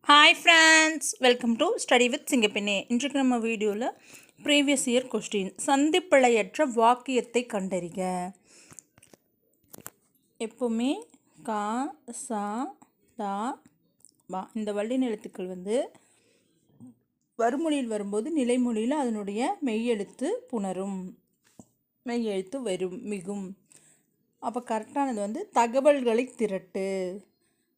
Hi friends, welcome to study with Singappenne. இன்றைக்கு நம்ம வீடியோவில் ப்ரீவியஸ் இயர் கொஸ்டின் சந்திப்பிழையற்ற வாக்கியத்தை கண்டறிக. எப்போவுமே கா சா தா வா இந்த வல்லின எழுத்துக்கள் வறுமொழியில் வரும்போது நிலைமொழியில் அதனுடைய மெய்யெழுத்து புணரும், மெய்யெழுத்து வரும் மிகும். அப்போ கரெக்டானது தகவல்களை திரட்டு,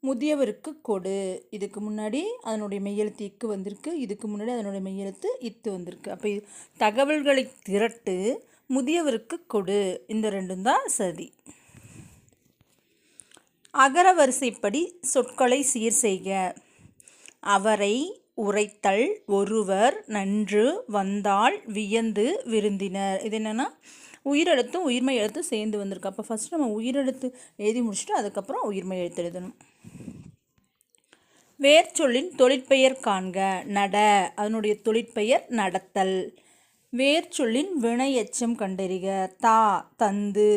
முதியவருக்கு கொடு. இதுக்கு முன்னாடி அதனுடைய மெய்யெழுத்து இக்கு வந்திருக்கு, இதுக்கு முன்னாடி அதனுடைய மெய்யெழுத்து இத்து வந்திருக்கு. அப்போ தகவல்களை திரட்டு, முதியவருக்கு கொடு, இந்த ரெண்டும் தான் சரி. அகர வரிசைப்படி சொற்களை சீர் செய்க. அவரை, உரைத்தல், ஒருவர், நன்று, வந்தாள், வியந்து, விருந்தினர். இது என்னென்னா உயிரெழுத்தும் உயிர்மை எழுத்தும் சேர்ந்து வந்திருக்கு. அப்போ ஃபஸ்ட்டு நம்ம உயிரெழுத்து எழுதி முடிச்சுட்டு அதுக்கப்புறம் உயிர்மை எழுத்து எழுதணும். வேர்ச்சொல்லின் தொழிற்பெயர் காண்க. நட, அதனுடைய தொழிற்பெயர் நடத்தல். வேர்ச்சொல்லின் வினை எச்சம் கண்டறிக. தா, தந்து.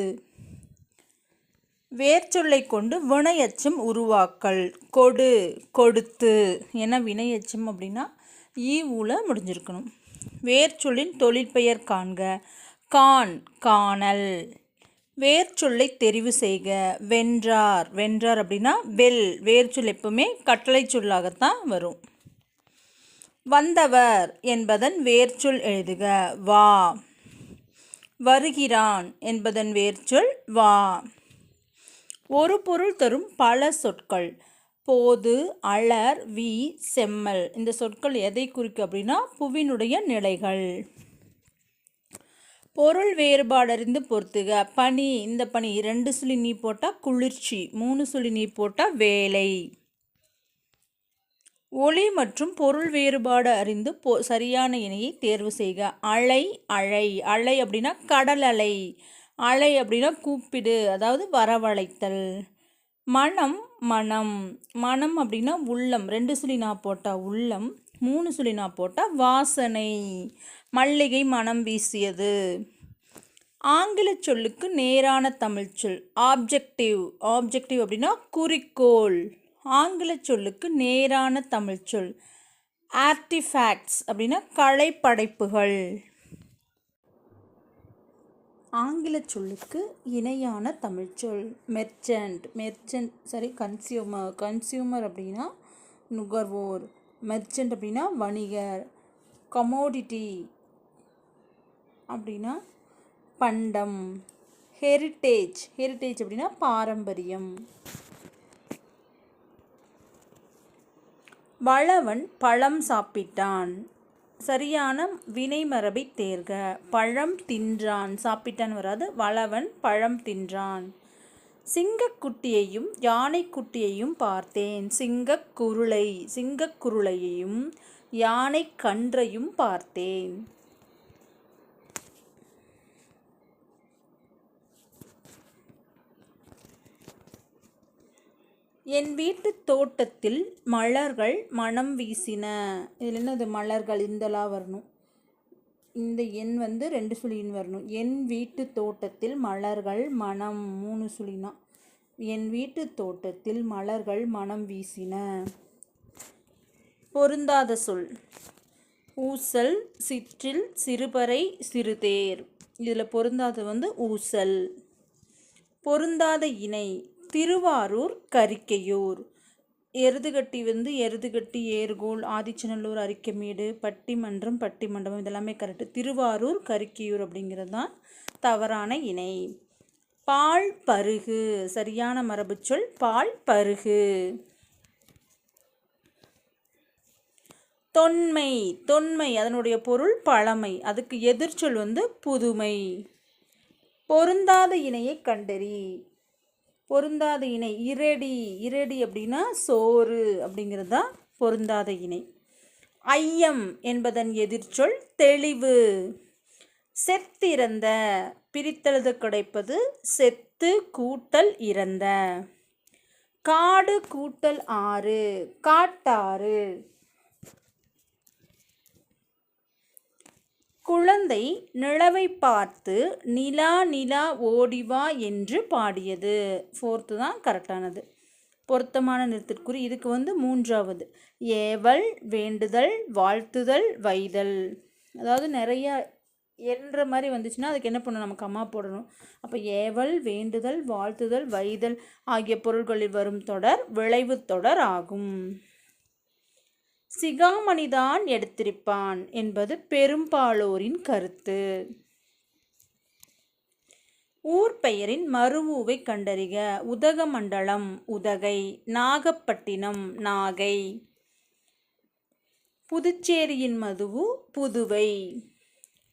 வேர்ச்சொல்லை கொண்டு வினை எச்சம் உருவாக்கல். கொடு, கொடுத்து. ஏன்னா வினை எச்சம் அப்படின்னா ஈவுல முடிஞ்சிருக்கணும். வேர்ச்சொல்லின் தொழிற்பெயர் காண்க. கான், காணல். வேர்ச்சொல்லை தெரிவு செய்க. வென்றார், வென்றார் அப்படின்னா வெல். வேர்ச்சொல் எப்பவுமே கட்டளை சொல்லாகத்தான் வரும். வந்தவர் என்பதன் வேர்ச்சொல் எழுதுக. வா. வருகிறான் என்பதன் வேர்ச்சொல் வா. ஒரு பொருள் தரும் பல சொற்கள். போது, அலர், வி, செம்மல். இந்த சொற்கள் எதை குறிக்கும் அப்படின்னா புவியினுடைய நிலைகள். பொருள் வேறுபாடு அறிந்து பொறுத்துக. பனி, இந்த பனி 2 சுழி நீ போட்டால் குளிர்ச்சி, 3 சுழி நீ போட்டால் வேலை. ஒளி மற்றும் பொருள் வேறுபாடு அறிந்து சரியான இணையை தேர்வு செய்க. அலை, அழை. அலை அப்படின்னா கடல் அலை. அலை அப்படின்னா கூப்பிடு, அதாவது வரவழைத்தல். மனம், மனம். மனம் அப்படின்னா உள்ளம், 2 சுழி நான் போட்டால் உள்ளம், 3 சுழி நான் போட்டால் வாசனை. மல்லிகை மனம் வீசியது. ஆங்கில சொல்லுக்கு நேரான தமிழ் சொல் ஆப்ஜெக்டிவ். ஆப்ஜெக்டிவ் அப்படின்னா குறிக்கோள். ஆங்கில சொல்லுக்கு நேரான தமிழ் சொல் ஆர்டிஃபேக்ட்ஸ் அப்படின்னா கலைப்படைப்புகள். ஆங்கில சொல்லுக்கு இணையான தமிழ் சொல் மெர்ச்சன்ட். மெர்ச்சன்ட் சரி. கன்சியூமர். கன்சியூமர் அப்படின்னா நுகர்வோர். மெர்ச்சன்ட் அப்படின்னா வணிகர். கமோடிட்டி அப்படின்னா பண்டம். ஹெரிட்டேஜ். ஹெரிட்டேஜ் அப்படின்னா பாரம்பரியம். வளவன் பழம் சாப்பிட்டான். சரியான வினைமரபை தேர்க. பழம் தின்றான், சாப்பிட்டான் வராது. வளவன் பழம் தின்றான். சிங்கக்குட்டியையும் யானைக்குட்டியையும் பார்த்தேன். சிங்கக்குருளை. சிங்கக்குருளையையும் யானை கன்றையும் பார்த்தேன். என் வீட்டு தோட்டத்தில் மலர்கள் மனம் வீசின. இதில் என்னது மலர்கள் இந்தலா வரணும். இந்த எண் 2 சுழின்னு வரணும். என் வீட்டு தோட்டத்தில் மலர்கள் மனம் 3 சுழினா. என் வீட்டு தோட்டத்தில் மலர்கள் மனம் வீசின. பொருந்தாத சொல் ஊசல், சிற்றில், சிறுபறை, சிறுதேர். இதில் பொருந்தாத ஊசல். பொருந்தாத இணை திருவாரூர், கரிக்கையூர். எருதுகட்டி எருதுகட்டி, ஏர்கோல், ஆதிச்சநல்லூர், அரிக்கமேடு, பட்டிமன்றம், பட்டிமண்டபம் இதெல்லாமே கரெக்டு. திருவாரூர், கரிக்கையூர் அப்படிங்கிறது தான் தவறான இணை. பால் பருகு. சரியான மரபு சொல் பால் பருகு. தொன்மை. தொன்மை அதனுடைய பொருள் பழமை. அதுக்கு எதிர்ச்சொல் புதுமை. பொருந்தாத இணையை கண்டறி. பொருந்தாத இணை இரடி. இரடி அப்படின்னா சோறு அப்படிங்கிறது தான் பொருந்தாத இணை. ஐயம் என்பதன் எதிர்ச்சொல் தெளிவு. செத்திறந்த. பிரித்தெழுத கிடைப்பது செத்து கூட்டல் இறந்த. காடு கூட்டல் ஆறு காட்டாறு. குழந்தை நிலவை பார்த்து நிலா நிலா ஓடிவா என்று பாடியது. 4th தான் கரெக்டானது. பொருத்தமான நிறுத்திற்குறி. இதுக்கு மூன்றாவது ஏவல், வேண்டுதல், வாழ்த்துதல், வைதல். அதாவது நிறைய என்ற மாதிரி வந்துச்சுன்னா அதுக்கு என்ன பண்ணணும், நம்ம கம்மா போடணும். அப்போ ஏவல், வேண்டுதல், வாழ்த்துதல், வைதல் ஆகிய பொருள்களில் வரும் தொடர் விளைவு தொடர் ஆகும். சிகாமணிதான் எடுத்திருப்பான் என்பது பெரும்பாலோரின் கருத்து. ஊர் பெயரின் மறுவூவை கண்டறிக. உதகமண்டலம் உதகை, நாகப்பட்டினம் நாகை, புதுச்சேரியின் மதுவு புதுவை.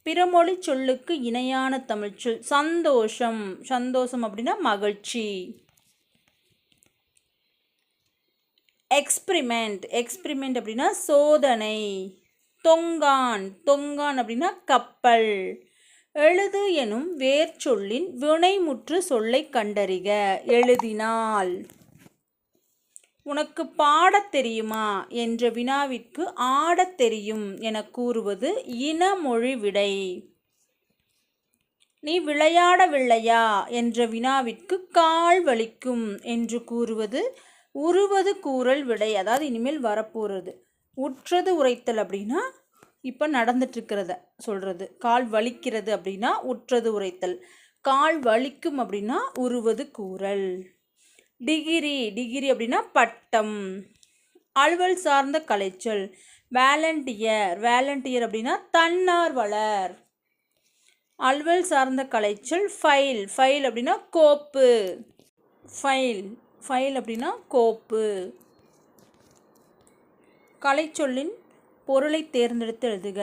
பிறமொழி சொல்லுக்கு இணையான தமிழ்ச்சொல் சந்தோஷம். சந்தோஷம் அப்படின்னா மகிழ்ச்சி. எக்ஸ்பிரிமெண்ட், எக்ஸ்பிரிமெண்ட் அப்படின்னா சோதனை. தொங்கான், தொங்கான் அப்படின்னா கப்பல். எழுது எனும் வேர்ச்சொல்லின் வினைமுற்று சொல்லை கண்டறிக. எழுதினால். உனக்கு பாடத் தெரியுமா என்ற வினாவிற்கு ஆடத் தெரியும் என கூறுவது இனமொழி விடை. நீ விளையாடவில்லையா என்ற வினாவிற்கு கால் வலிக்கும் என்று கூறுவது உருவது கூறல் விடை. அதாவது இனிமேல் வரப்போகிறது. உற்றது உரைத்தல் அப்படின்னா இப்போ நடந்துட்டுருக்கிறத சொல்கிறது. கால் வலிக்கிறது அப்படின்னா உற்றது உரைத்தல். கால் வலிக்கும் அப்படின்னா உருவது கூறல். டிகிரி, டிகிரி அப்படின்னா பட்டம். அலுவல் சார்ந்த கலைச்சொல் வாலண்டியர், வாலண்டியர் அப்படின்னா தன்னார்வலர். அலுவல் சார்ந்த கலைச்சொல் ஃபைல், ஃபைல் அப்படின்னா கோப்பு. ஃபைல், ஃபைல் அப்படின்னா கோப்பு. கலைச்சொல்லின் பொருளை தேர்ந்தெடுத்து எழுதுக.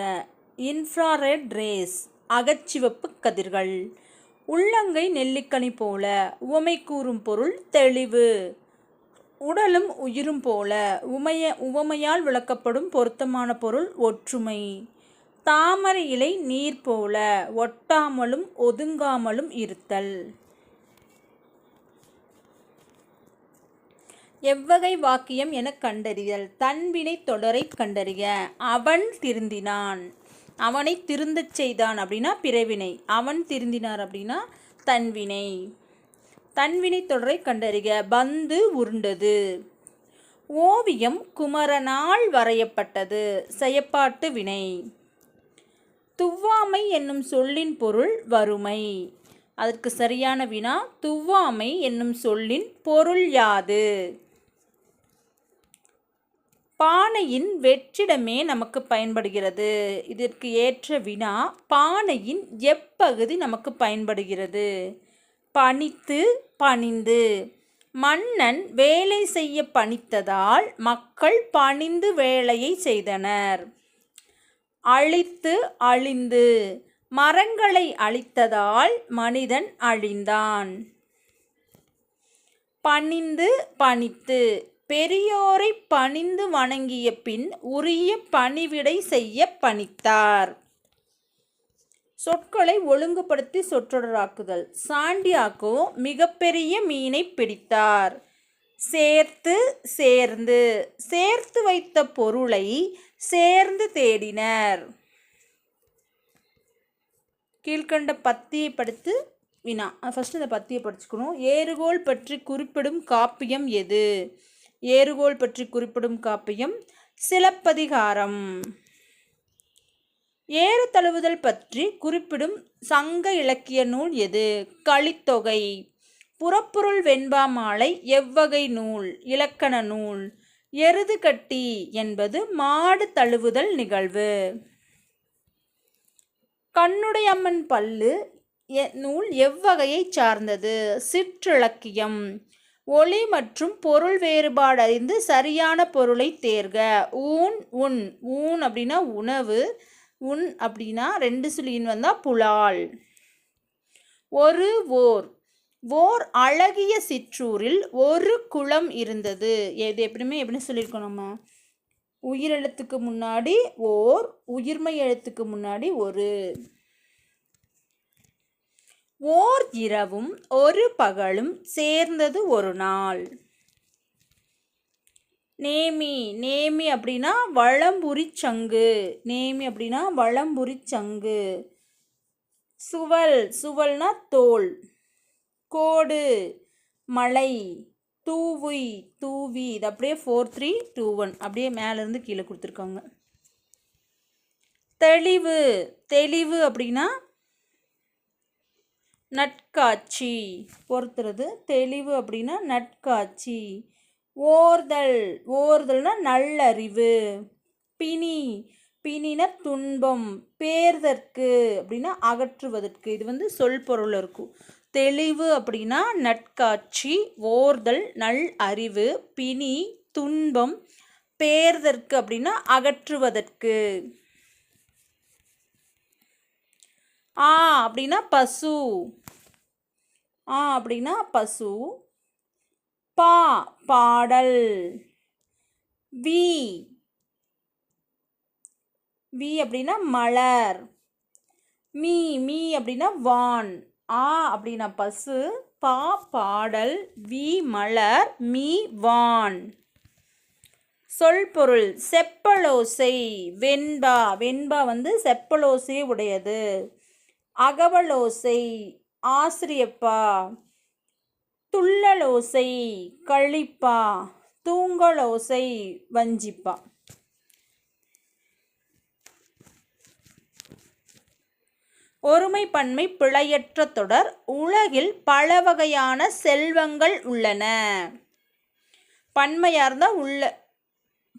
இன்ஃப்ராரெட் ரேஸ் அகச்சிவப்பு கதிர்கள். உள்ளங்கை நெல்லிக்கனி போல உவமை கூறும் பொருள் தெளிவு. உடலும் உயிரும் போல உவமையால் விளக்கப்படும் பொருத்தமான பொருள் ஒற்றுமை. தாமரை இலை நீர் போல ஒட்டாமலும் ஒதுங்காமலும் இருத்தல். எவ்வகை வாக்கியம் என கண்டறிதல். தன்வினை தொடரை கண்டறிய. அவன் திருந்தினான், அவனை திருந்தச் செய்தான் அப்படின்னா பிறவினை. அவன் திருந்தினார் அப்படின்னா தன்வினை. தன்வினை தொடரை கண்டறிக. பந்து உருண்டது. ஓவியம் குமரனால் வரையப்பட்டது. செயப்பாட்டு வினை. துவ்வாமை என்னும் சொல்லின் பொருள் வறுமை. அதற்கு சரியான வினா துவ்வாமை என்னும் சொல்லின் பொருள் யாது? பானையின் வெற்றிடமே நமக்கு பயன்படுகிறது. இதற்கு ஏற்ற வினா பானையின் எப்பகுதி நமக்கு பயன்படுகிறது? பணித்து, பணிந்து. மன்னன் வேலை செய்ய பணித்ததால் மக்கள் பணிந்து வேலையை செய்தனர். அழித்து, அழிந்து. மரங்களை அழித்ததால் மனிதன் அழிந்தான். பணிந்து, பணித்து. பெரியோரை பணிந்து வணங்கிய பின் உரிய பணிவிடை செய்ய பணித்தார். சொற்களை ஒழுங்குபடுத்தி சொற்றொடராக்குதல். சாண்டியாகோ மிகப்பெரிய மீனை பிடித்தார். சேர்த்து, சேர்ந்து. சேர்த்து வைத்த பொருளை சேர்ந்து தேடினர். கீழ்கண்ட பத்தியை படித்து வினா. ஃபஸ்ட்டு இந்த பத்தியை படிச்சுக்கணும். ஏறுகோல் பற்றி குறிப்பிடும் காப்பியம் எது? ஏறுகோல் பற்றி குறிப்பிடும் காப்பியம் சிலப்பதிகாரம். ஏறு தழுவுதல் பற்றி குறிப்பிடும் சங்க இலக்கிய நூல் எது? கலித்தொகை. புறப்பொருள் வெண்பா மாலை எவ்வகை நூல்? இலக்கண நூல். எருது கட்டி என்பது மாடு தழுவுதல் நிகழ்வு. கண்ணுடையம்மன் பல்லு நூல் எவ்வகையை சார்ந்தது? சிற்றிலக்கியம். ஒளி மற்றும் பொருள் வேறுபாடு அறிந்து சரியான பொருளை தேர்க. ஊன், உண். ஊன் அப்படின்னா உணவு. உண் அப்படின்னா 2 சுழியின் வந்தால் புலால். ஒரு ஓர். ஓர் அழகிய சிற்றூரில் ஒரு குளம் இருந்தது. இது எப்படின்னு சொல்லியிருக்கோம் நம்ம? உயிரெழுத்துக்கு முன்னாடி ஓர், உயிர்மை எழுத்துக்கு முன்னாடி ஒரு. ஓர் இரவும் ஒரு பகலும் சேர்ந்தது ஒரு நாள். நேமி. நேமி அப்படின்னா வளம்புரி சங்கு. நேமி அப்படின்னா வளம்புரி சங்கு. சுவல். சுவல்னா தோல். கோடு மலை. தூவி தூவி, இது அப்படியே 4 3 2 1 அப்படியே மேலேருந்து கீழே கொடுத்துருக்காங்க. தெளிவு தெளிவு அப்படின்னா நட்காட்சி, பொறுத்துறது. தெளிவு அப்படின்னா நட்காட்சி. ஓர்தல் ஓர்தல்னா நல்லறிவு. பிணி பிணினா துன்பம். பேர்தற்கு அப்படின்னா அகற்றுவதற்கு. இது வந்து சொல் பொருள் இருக்கும். தெளிவு அப்படின்னா நட்காட்சி, ஓர்தல் நல் அறிவு, பிணி துன்பம், பேர்தற்கு அப்படின்னா அகற்றுவதற்கு. அப்படின்னா பசு. அப்படின்னா பசு. பாடல். வி அப்படின்னா மலர். மீ அப்படின்னா வான். அப்படின்னா பசு, பாடல், வி மலர், மீ வான். சொல் பொருள். செப்பலோசை, வெண்பா. வெண்பா வந்து செப்பலோசை உடையது. அகவலோசை, ஆசிரியப்பா. துள்ளலோசை, கழிப்பா. தூங்கலோசை, வஞ்சிப்பா. ஒருமை பன்மை பிழையற்ற தொடர். உலகில் பல வகையான செல்வங்கள் உள்ளன. பன்மையாக இருந்தால்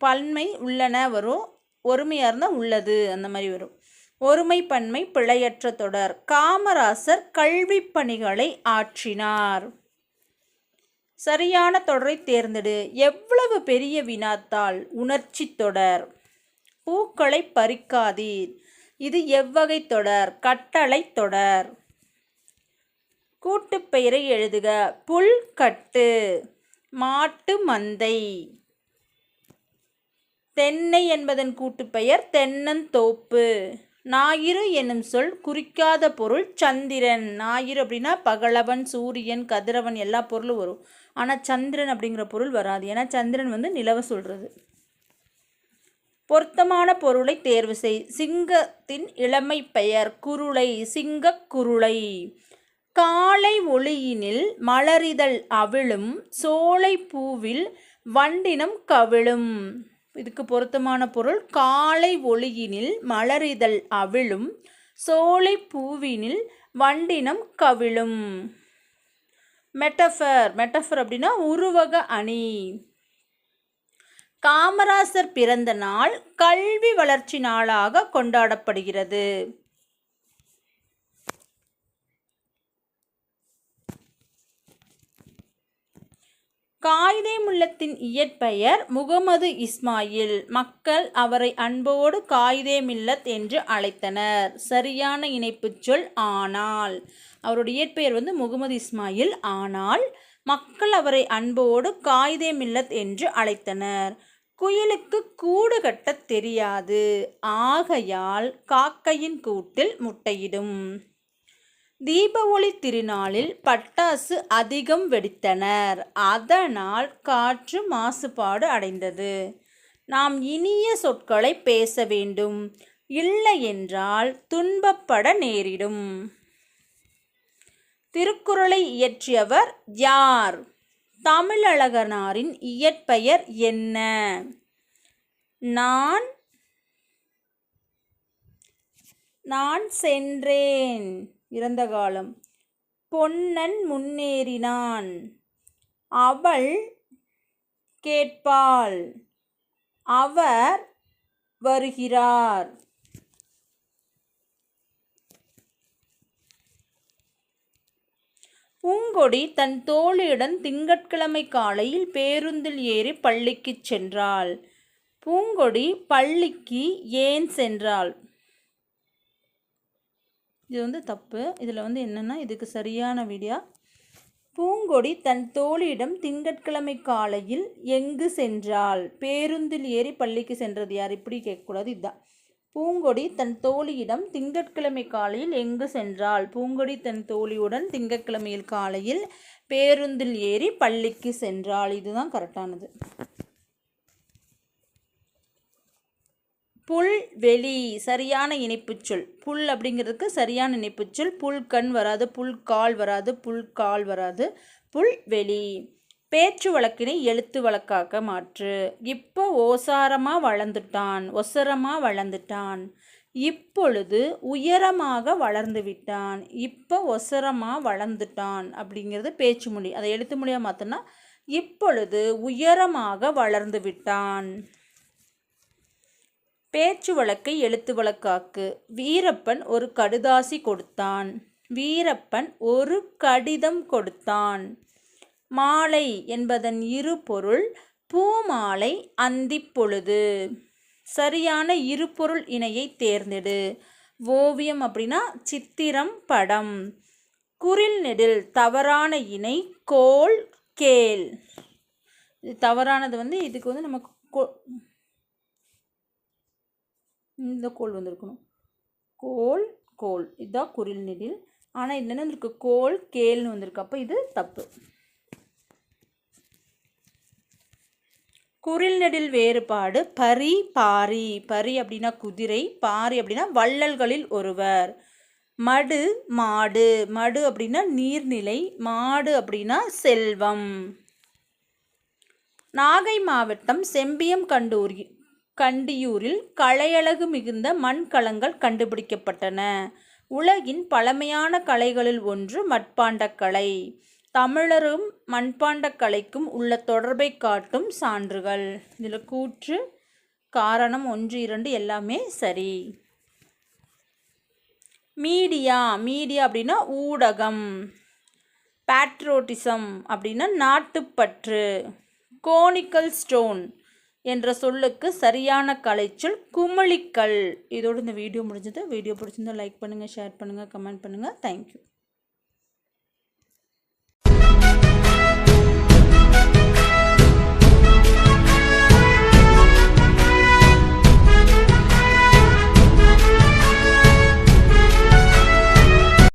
பன்மை உள்ளன வரும், ஒருமையாக இருந்தால் உள்ளது அந்த மாதிரி வரும். ஒருமை பன்மை பிழையற்ற தொடர். காமராசர் கல்வி பணிகளை ஆற்றினார். சரியான தொடரை தேர்ந்தெடு. எவ்வளவு பெரிய வினாத்தாள். உணர்ச்சி தொடர். பூக்களை பறிக்காதீர். இது எவ்வகை தொடர். கட்டளை தொடர். கூட்டுப்பெயரை எழுதுக. புல்கட்டு, மாட்டு மந்தை. தென்னை என்பதன் கூட்டுப்பெயர் தென்னந்தோப்பு. ஞாயிறு என்னும் சொல் குறிக்காத பொருள் சந்திரன். ஞாயிறு அப்படின்னா பகலவன், சூரியன், கதிரவன் எல்லா பொருளும் வரும். ஆனால் சந்திரன் அப்படிங்கிற பொருள் வராது. ஏன்னா சந்திரன் வந்து நிலவை சொல்கிறது. பொருத்தமான பொருளை தேர்வு செய். சிங்கத்தின் இளமை பெயர் குருளை. சிங்கக் குருளை. காலை ஒளியினில் மலரிதழ் அவிழும், சோலை பூவில் வண்டினம் கவிழும். இதுக்கு பொருத்தமான பொருள் காலை ஒளியினில் மலரிதழ் அவிழும், சோலை பூவினில் வண்டினம் கவிழும். மெட்டஃபர். மெட்டஃபர் அப்படின்னா உருவக அணி. காமராசர் பிறந்த நாள் கல்வி வளர்ச்சி நாளாக கொண்டாடப்படுகிறது. காயிதே மில்லத்தின் இயற்பெயர் முகமது இஸ்மாயில். மக்கள் அவரை அன்போடு காயிதே மில்லத் என்று அழைத்தனர். சரியான இணைப்புச் சொல் ஆனால். அவருடைய இயற்பெயர் வந்து முகமது இஸ்மாயில். ஆனால் மக்கள் அவரை அன்போடு காயிதே மில்லத் என்று அழைத்தனர். குயிலுக்கு கூடு கட்டத் தெரியாது. ஆகையால் காக்கையின் கூட்டில் முட்டையிடும். தீப ஒளி திருநாளில் பட்டாசு அதிகம் வெடித்தனர். அதனால் காற்று மாசுபாடு அடைந்தது. நாம் இனிய சொற்களை பேச வேண்டும். இல்லை என்றால் துன்பப்பட நேரிடும். திருக்குறளை இயற்றியவர் யார்? தமிழழகனாரின் இயற்பெயர் என்ன? நான் சென்றேன், இறந்த காலம். பொன்னன் முன்னேறினான். அவள் கேட்பாள். அவர் வருகிறார். பூங்கொடி தன் தோழியுடன் திங்கட்கிழமை காலையில் பேருந்தில் ஏறி பள்ளிக்கு சென்றாள். பூங்கொடி பள்ளிக்கு ஏன் சென்றாள்? இது வந்து தப்பு. இதில் வந்து என்னென்னா இதுக்கு சரியான விடியா, பூங்கொடி தன் தோழியிடம் திங்கட்கிழமை காலையில் எங்கு சென்றாள்? பேருந்தில் ஏறி பள்ளிக்கு சென்றது யார்? இப்படி கேட்கக்கூடாது. இதுதான். பூங்கொடி தன் தோழியிடம் திங்கட்கிழமை காலையில் எங்கு சென்றாள்? பூங்கொடி தன் தோழியுடன் திங்கட்கிழமையில் காலையில் பேருந்தில் ஏறி பள்ளிக்கு சென்றாள். இதுதான் கரெக்டானது. புல்வெளி சரியான இணைப்புச் சொல். புல் அப்படிங்கிறதுக்கு சரியான இணைப்புச் சொல். புல்கண் வராது, புல்கால் வராது, புல்கால் வராது, புல்வெளி. பேச்சு வழக்கினை எழுத்து வழக்காக மாற்று. இப்போ ஓசாரமாக வளர்ந்துட்டான், ஒசரமாக வளர்ந்துட்டான். இப்பொழுது உயரமாக வளர்ந்து விட்டான், இப்போ ஒசரமாக வளர்ந்துட்டான் அப்படிங்கிறது பேச்சு மொழி. அதை எழுத்து மொழியாக மாற்றினா இப்பொழுது உயரமாக வளர்ந்து விட்டான். பேச்சு வழக்கை எழுத்து வழக்காக்கு. வீரப்பன் ஒரு கடுதாசி கொடுத்தான், வீரப்பன் ஒரு கடிதம் கொடுத்தான். மாலை என்பதன் இரு பொருள் பூமாலை அந்திப்பொழுது. சரியான இருபொருள் இணையை தேர்ந்தெடு. ஓவியம் அப்படின்னா சித்திரம், படம். குறில் நெடில் தவறான இணை கோல் கேள். இது தவறானது இதுக்கு நமக்கு இந்த கோல் வந்திருக்கணும். கோல் கோல் இதுதான் குறில் நெடில். ஆனால் இது என்ன இருக்கு, கோல் கேள்னு வந்திருக்கு. அப்போ இது தப்பு. குறில் நெடில் வேறுபாடு பரி பாரி. பரி அப்படின்னா குதிரை, பாரி அப்படின்னா வள்ளல்களில் ஒருவர். மடு மாடு. மடு அப்படின்னா நீர்நிலை, மாடு அப்படின்னா செல்வம். நாகை மாவட்டம் செம்பியம் கண்டியூரில் கலையழகு மிகுந்த மண்கலங்கள் கண்டுபிடிக்கப்பட்டன. உலகின் பழமையான கலைகளில் ஒன்று மட்பாண்டக்கலை. தமிழரும் மண்பாண்டக்கலைக்கும் உள்ள தொடர்பை காட்டும் சான்றுகள். இதில் கூற்று, காரணம் 1, 2 எல்லாமே சரி. மீடியா. மீடியா அப்படின்னா ஊடகம். பேட்ரோட்டிசம் அப்படின்னா நாட்டுப்பற்று. கோனிக்கல் ஸ்டோன் என்ற சொல்லுக்கு சரியான கலைச்சொல் குமிழிக்கல். இதோடு இந்த வீடியோ முடிஞ்சது. வீடியோ பிடிச்சிருந்தா லைக் பண்ணுங்கள், ஷேர் பண்ணுங்கள், கமெண்ட் பண்ணுங்கள். தேங்க்யூ.